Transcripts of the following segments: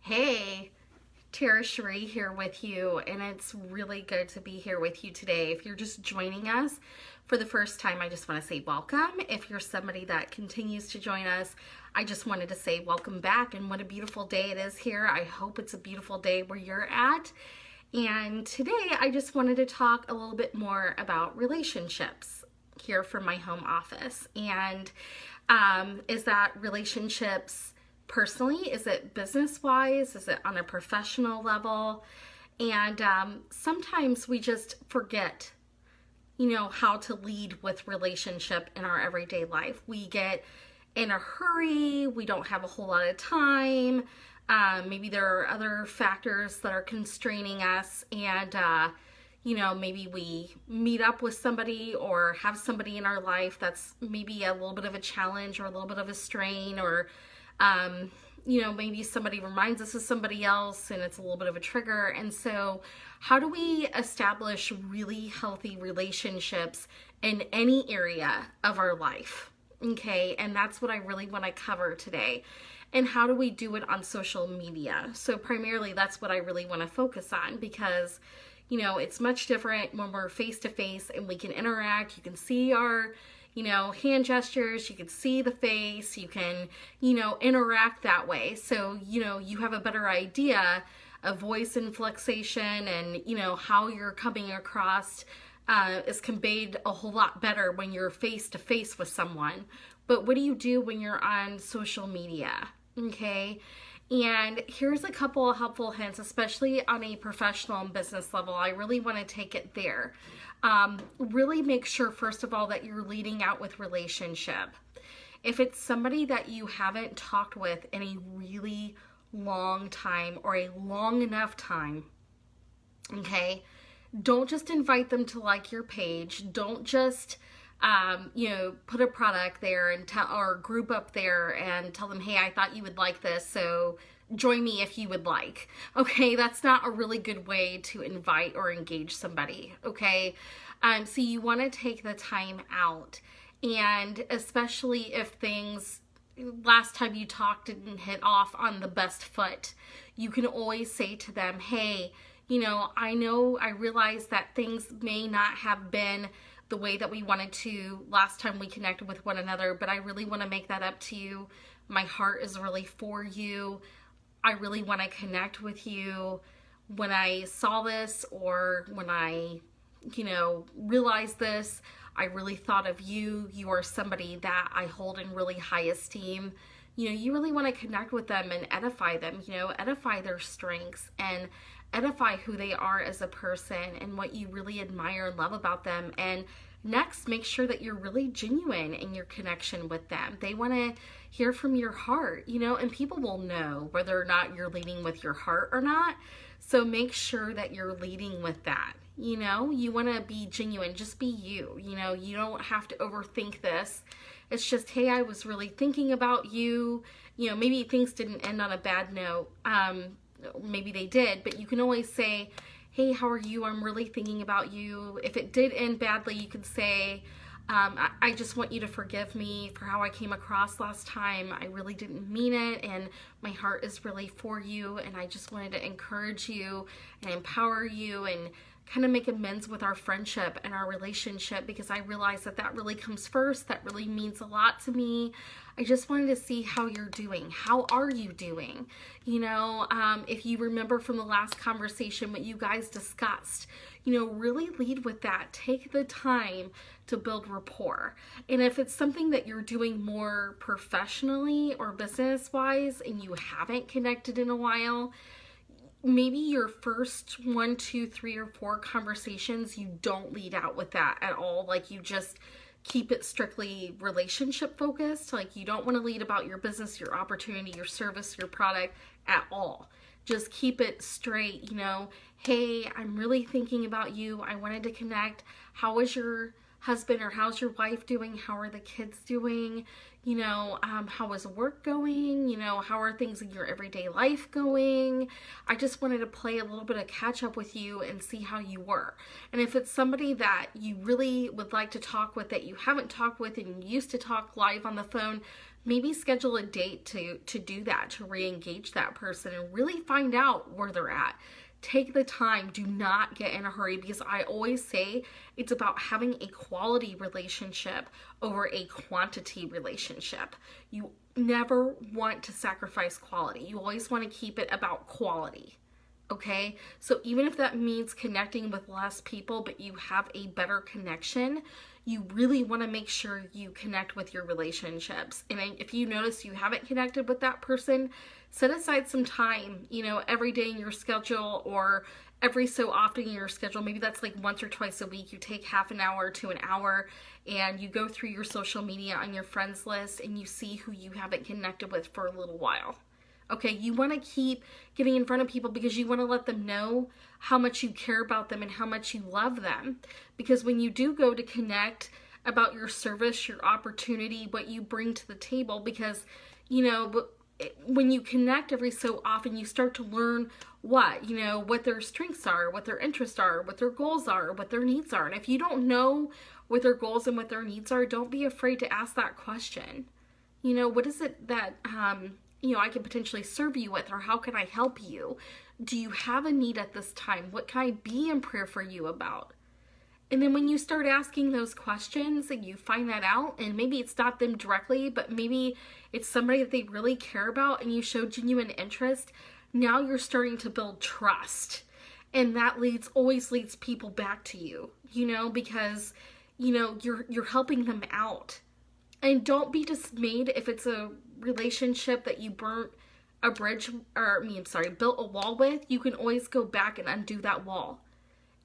Hey, Tara Cherie here with you, and it's really good to be here with you today. If you're just joining us for the first time, I just want to say welcome. If you're somebody that continues to join us, I just wanted to say welcome back, and what a beautiful day it is here. I hope it's a beautiful day where you're at. And today I just wanted to talk a little bit more about relationships here from my home office. And is that relationships personally? Is it business-wise? Is it on a professional level? And sometimes we just forget, how to lead with relationship in our everyday life. We get in a hurry. We don't have a whole lot of time. Maybe there are other factors that are constraining us, and maybe we meet up with somebody or have somebody in our life that's maybe a little bit of a challenge or a little bit of a strain, or maybe somebody reminds us of somebody else and it's a little bit of a trigger. And so how do we establish really healthy relationships in any area of our life? Okay, and that's what I really want to cover today. And how do we do it on social media? So primarily that's what I really want to focus on, because it's much different when we're face to face and we can interact. You can see our hand gestures, you can see the face, you can, interact that way. So, you have a better idea of voice inflection and, how you're coming across is conveyed a whole lot better when you're face to face with someone. But what do you do when you're on social media? Okay. And here's a couple of helpful hints, especially on a professional and business level. I really want to take it there. Really make sure, first of all, that you're leading out with relationship. If it's somebody that you haven't talked with in a really long time or a long enough time, okay, don't just invite them to like your page. Don't just put a product there and or group up there and tell them, hey, I thought you would like this, so join me if you would like. Okay, that's not a really good way to invite or engage somebody. Okay, so you want to take the time out, and especially if things last time you talked didn't hit off on the best foot, you can always say to them, hey, I realize that things may not have been the way that we wanted to last time we connected with one another, but I really want to make that up to you. My heart is really for you. I really want to connect with you. When I saw this, or when I, realized this, I really thought of you. You are somebody that I hold in really high esteem. You really want to connect with them and edify them, edify their strengths and edify who they are as a person and what you really admire and love about them. And next, make sure that you're really genuine in your connection with them. They want to hear from your heart, and people will know whether or not you're leading with your heart or not. So make sure that you're leading with that. You want to be genuine, just be you. You don't have to overthink this. It's just, hey, I was really thinking about you. Maybe things didn't end on a bad note. Maybe they did, but you can always say, hey, how are you? I'm really thinking about you. If it did end badly, you can say, I just want you to forgive me for how I came across last time. I really didn't mean it, and my heart is really for you, and I just wanted to encourage you and empower you and kind of make amends with our friendship and our relationship, because I realize that really comes first. That really means a lot to me. I just wanted to see how you're doing. How are you doing? If you remember from the last conversation what you guys discussed, really lead with that. Take the time to build rapport. And if it's something that you're doing more professionally or business-wise and you haven't connected in a while, maybe your first 1, 2, 3, or 4 conversations, you don't lead out with that at all. Like, you just keep it strictly relationship focused. Like, you don't want to lead about your business, your opportunity, your service, your product at all. Just keep it straight, hey, I'm really thinking about you. I wanted to connect. How is your husband or how's your wife doing? How are the kids doing? How is work going? How are things in your everyday life going? I just wanted to play a little bit of catch up with you and see how you were. And if it's somebody that you really would like to talk with that you haven't talked with and you used to talk live on the phone, maybe schedule a date to do that, to re-engage that person and really find out where they're at. Take the time. Do not get in a hurry, because I always say it's about having a quality relationship over a quantity relationship. You never want to sacrifice quality. You always want to keep it about quality. Okay? So even if that means connecting with less people, but you have a better connection, you really want to make sure you connect with your relationships. And if you notice you haven't connected with that person, set aside some time, every day in your schedule or every so often in your schedule. Maybe that's like once or twice a week. You take half an hour to an hour and you go through your social media on your friends list and you see who you haven't connected with for a little while. Okay, you want to keep getting in front of people because you want to let them know how much you care about them and how much you love them. Because when you do go to connect about your service, your opportunity, what you bring to the table, because, when you connect every so often, you start to learn what their strengths are, what their interests are, what their goals are, what their needs are. And if you don't know what their goals and what their needs are, don't be afraid to ask that question. What is it that, I can potentially serve you with, or how can I help you? Do you have a need at this time? What can I be in prayer for you about? And then when you start asking those questions and you find that out, and maybe it's not them directly, but maybe it's somebody that they really care about and you show genuine interest, now you're starting to build trust. And that always leads people back to you, because, you're helping them out. And don't be dismayed if it's a relationship that you built a wall with. You can always go back and undo that wall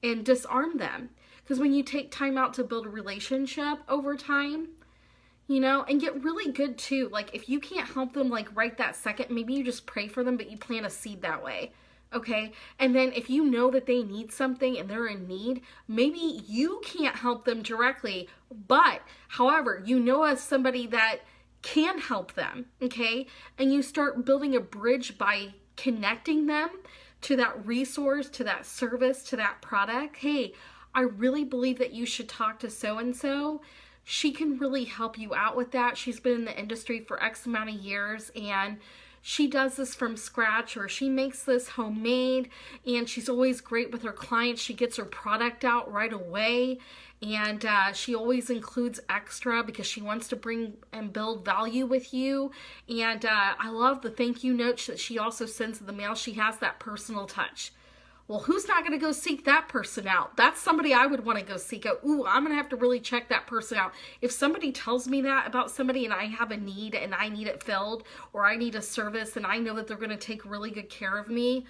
and disarm them. Because when you take time out to build a relationship over time, and get really good too. Like if you can't help them like right that second, maybe you just pray for them, but you plant a seed that way. Okay. And then if you know that they need something and they're in need, maybe you can't help them directly, but however, as somebody that can help them. Okay. And you start building a bridge by connecting them to that resource, to that service, to that product. Hey, I really believe that you should talk to so-and-so. She can really help you out with that. She's been in the industry for X amount of years and she does this from scratch, or she makes this homemade, and she's always great with her clients. She gets her product out right away, and she always includes extra because she wants to bring and build value with you. And I love the thank you notes that she also sends in the mail. She has that personal touch. Well, who's not going to go seek that person out? That's somebody I would want to go seek out. Ooh, I'm going to have to really check that person out. If somebody tells me that about somebody and I have a need and I need it filled, or I need a service and I know that they're going to take really good care of me,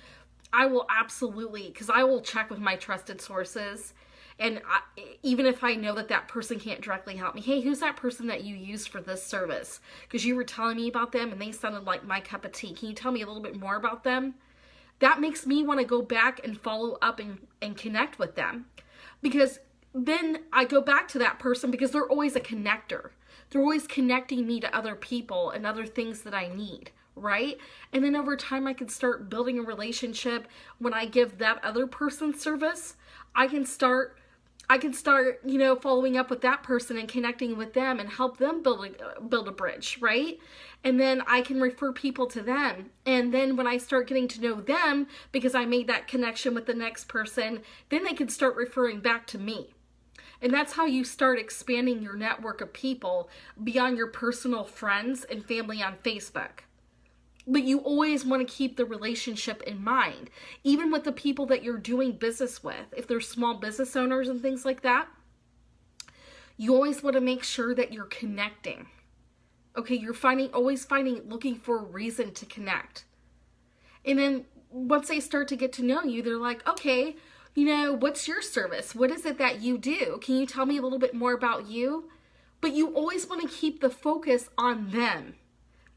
I will absolutely, because I will check with my trusted sources. And even if I know that that person can't directly help me, hey, who's that person that you used for this service? Because you were telling me about them and they sounded like my cup of tea. Can you tell me a little bit more about them? That makes me want to go back and follow up and connect with them. Because then I go back to that person because they're always a connector. They're always connecting me to other people and other things that I need, right? And then over time I can start building a relationship. When I give that other person service, I can start, following up with that person and connecting with them and help them build a bridge, right? And then I can refer people to them. And then when I start getting to know them, because I made that connection with the next person, then they can start referring back to me. And that's how you start expanding your network of people beyond your personal friends and family on Facebook. But you always want to keep the relationship in mind, even with the people that you're doing business with. If they're small business owners and things like that, you always want to make sure that you're connecting. Okay, you're looking for a reason to connect. And then once they start to get to know you, they're like, okay, what's your service? What is it that you do? Can you tell me a little bit more about you? But you always want to keep the focus on them.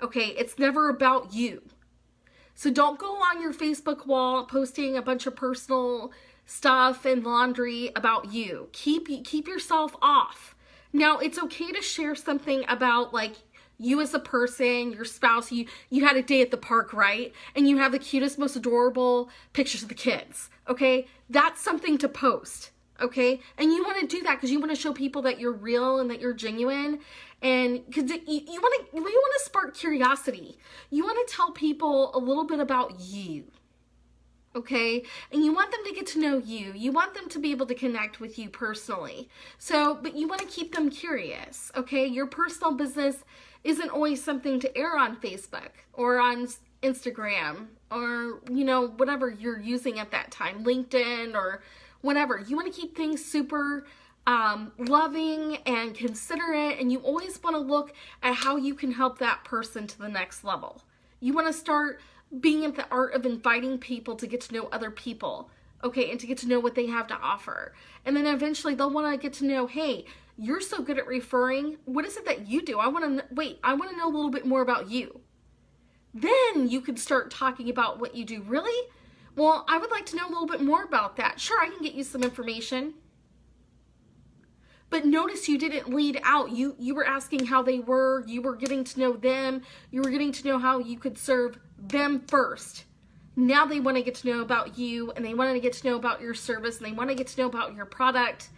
Okay, it's never about you. So don't go on your Facebook wall posting a bunch of personal stuff and laundry about you. Keep yourself off. Now, it's okay to share something about like you as a person, your spouse, you had a day at the park, right? And you have the cutest, most adorable pictures of the kids, okay? That's something to post, okay? And you want to do that because you want to show people that you're real and that you're genuine. And because you want to spark curiosity. You want to tell people a little bit about you. Okay, and you want them to get to know you. You want them to be able to connect with you personally. So, but you want to keep them curious. Okay, your personal business isn't always something to air on Facebook or on Instagram or, you know, whatever you're using at that time, LinkedIn or whatever. You want to keep things super loving and considerate, and you always want to look at how you can help that person to the next level. You want to start being at the art of inviting people to get to know other people, okay, and to get to know what they have to offer. And then eventually they'll want to get to know, hey, you're so good at referring. What is it that you do? I want to know a little bit more about you. Then you can start talking about what you do. Really? Well, I would like to know a little bit more about that. Sure, I can get you some information. But notice you didn't lead out. You were asking how they were. You were getting to know them. You were getting to know how you could serve them first. Now they want to get to know about you, and they want to get to know about your service, and they want to get to know about your product.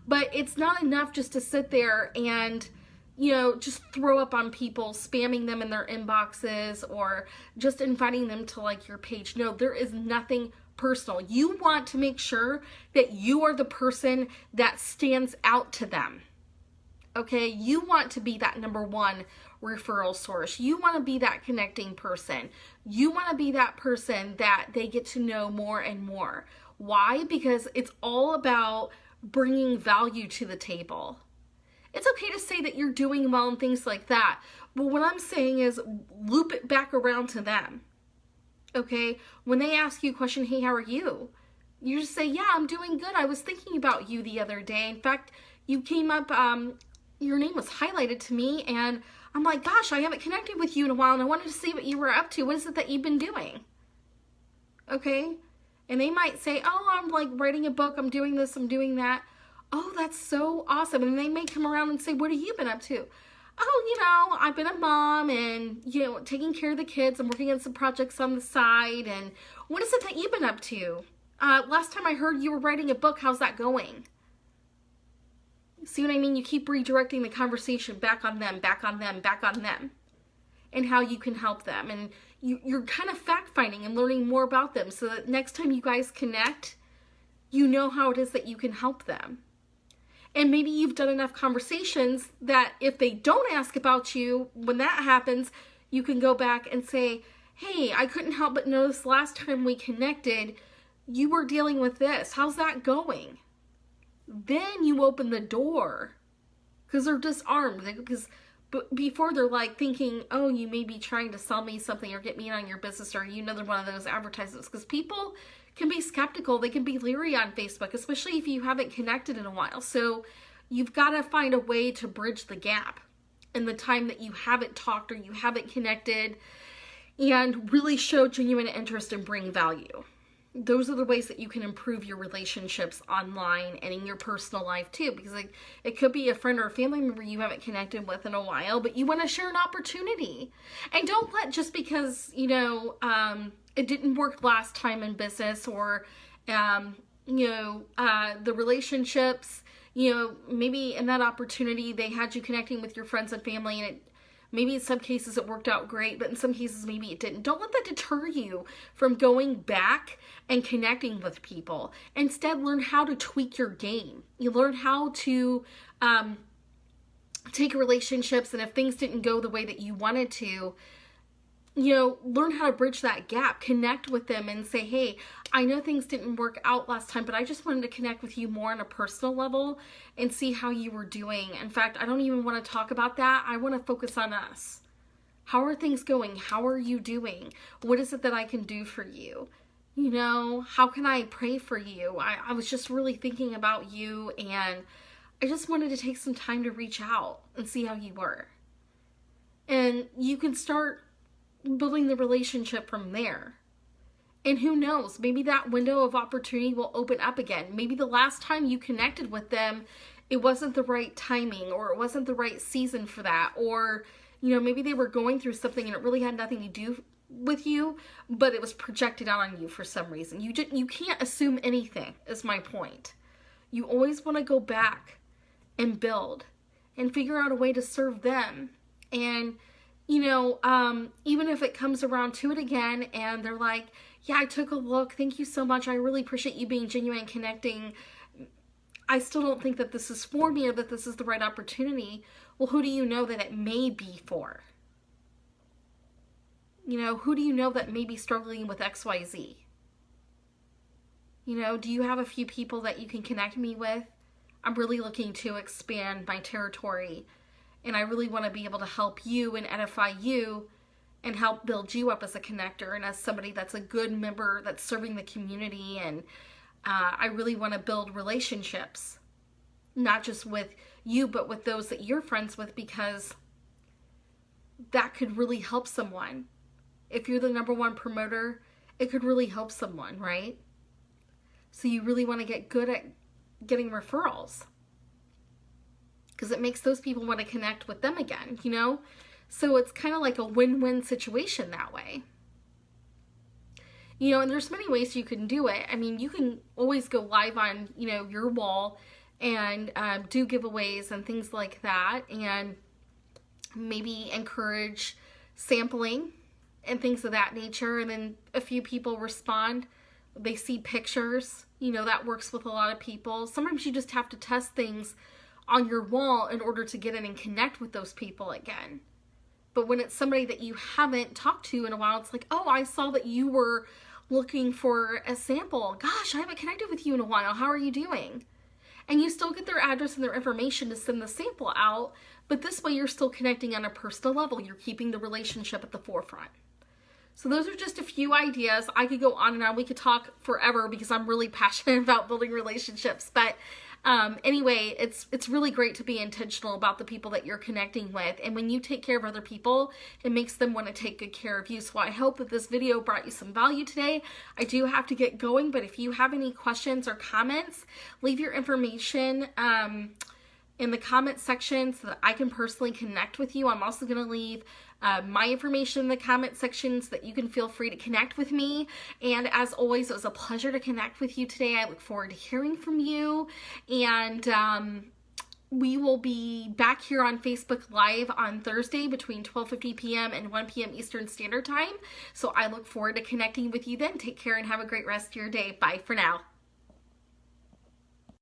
But it's not enough just to sit there and, you know, just throw up on people, spamming them in their inboxes or just inviting them to like your page. No, there is nothing personal. You want to make sure that you are the person that stands out to them. Okay, you want to be that number one referral source. You want to be that connecting person. You want to be that person that they get to know more and more. Why? Because it's all about bringing value to the table. It's okay to say that you're doing well and things like that, but what I'm saying is loop it back around to them. Okay, when they ask you a question, hey, how are you? You just say, yeah, I'm doing good. I was thinking about you the other day. In fact, you came up, your name was highlighted to me, and I'm like, gosh, I haven't connected with you in a while, and I wanted to see what you were up to. What is it that you've been doing? Okay, and they might say, oh, I'm like writing a book, I'm doing this, I'm doing that. Oh, that's so awesome. And they may come around and say, what have you been up to? Oh, you know, I've been a mom and, you know, taking care of the kids. I'm working on some projects on the side. And what is it that you've been up to? Last time I heard you were writing a book. How's that going? See what I mean? You keep redirecting the conversation back on them, back on them, back on them, and how you can help them. And you're kind of fact-finding and learning more about them so that next time you guys connect, you know how it is that you can help them. And maybe you've done enough conversations that if they don't ask about you, when that happens, you can go back and say, hey, I couldn't help but notice last time we connected, you were dealing with this. How's that going? Then you open the door because they're disarmed. Because before they're like thinking, oh, you may be trying to sell me something or get me on your business or another one of those advertisements. Because people can be skeptical. They can be leery on Facebook, especially if you haven't connected in a while. So you've got to find a way to bridge the gap in the time that you haven't talked or you haven't connected and really show genuine interest and bring value. Those are the ways that you can improve your relationships online and in your personal life too, because it could be a friend or a family member you haven't connected with in a while, but you want to share an opportunity. And don't let just because, you know, it didn't work last time in business or, you know, the relationships, you know, maybe in that opportunity they had you connecting with your friends and family and maybe in some cases it worked out great, but in some cases maybe it didn't. Don't let that deter you from going back and connecting with people. Instead, learn how to tweak your game. You learn how to take relationships, and if things didn't go the way that you wanted to, you know, learn how to bridge that gap, connect with them and say, hey, I know things didn't work out last time, but I just wanted to connect with you more on a personal level and see how you were doing. In fact, I don't even want to talk about that. I want to focus on us. How are things going? How are you doing? What is it that I can do for you? You know, how can I pray for you? I was just really thinking about you and I just wanted to take some time to reach out and see how you were. And you can start building the relationship from there. And who knows, maybe that window of opportunity will open up again. Maybe the last time you connected with them, it wasn't the right timing or it wasn't the right season for that. Or, you know, maybe they were going through something and it really had nothing to do with you, but it was projected out on you for some reason. You can't assume anything, is my point. You always want to go back and build and figure out a way to serve them. And, even if it comes around to it again and they're like, yeah, I took a look. Thank you so much. I really appreciate you being genuine and connecting. I still don't think that this is for me or that this is the right opportunity. Well, who do you know that it may be for? Who do you know that may be struggling with XYZ? Do you have a few people that you can connect me with? I'm really looking to expand my territory, and I really want to be able to help you and edify you and help build you up as a connector and as somebody that's a good member that's serving the community. And I really want to build relationships, not just with you, but with those that you're friends with, because that could really help someone. If you're the number one promoter, it could really help someone, right? So you really want to get good at getting referrals, because it makes those people want to connect with them again, So it's kind of like a win-win situation that way. And there's many ways you can do it. I mean, you can always go live on, your wall and do giveaways and things like that, and maybe encourage sampling and things of that nature. And then a few people respond. They see pictures, that works with a lot of people. Sometimes you just have to test things on your wall in order to get in and connect with those people again. But when it's somebody that you haven't talked to in a while, it's like, oh, I saw that you were looking for a sample. Gosh, I haven't connected with you in a while. How are you doing? And you still get their address and their information to send the sample out, but this way you're still connecting on a personal level. You're keeping the relationship at the forefront. So those are just a few ideas. I could go on and on. We could talk forever because I'm really passionate about building relationships. But anyway, it's really great to be intentional about the people that you're connecting with. And when you take care of other people, it makes them want to take good care of you. So I hope that this video brought you some value today. I do have to get going, but if you have any questions or comments, leave your information in the comment section so that I can personally connect with you. I'm also going to leave my information in the comment section so that you can feel free to connect with me. And as always, it was a pleasure to connect with you today. I look forward to hearing from you. And we will be back here on Facebook Live on Thursday between 12:50 p.m. and 1 p.m. Eastern Standard Time. So I look forward to connecting with you then. Take care and have a great rest of your day. Bye for now.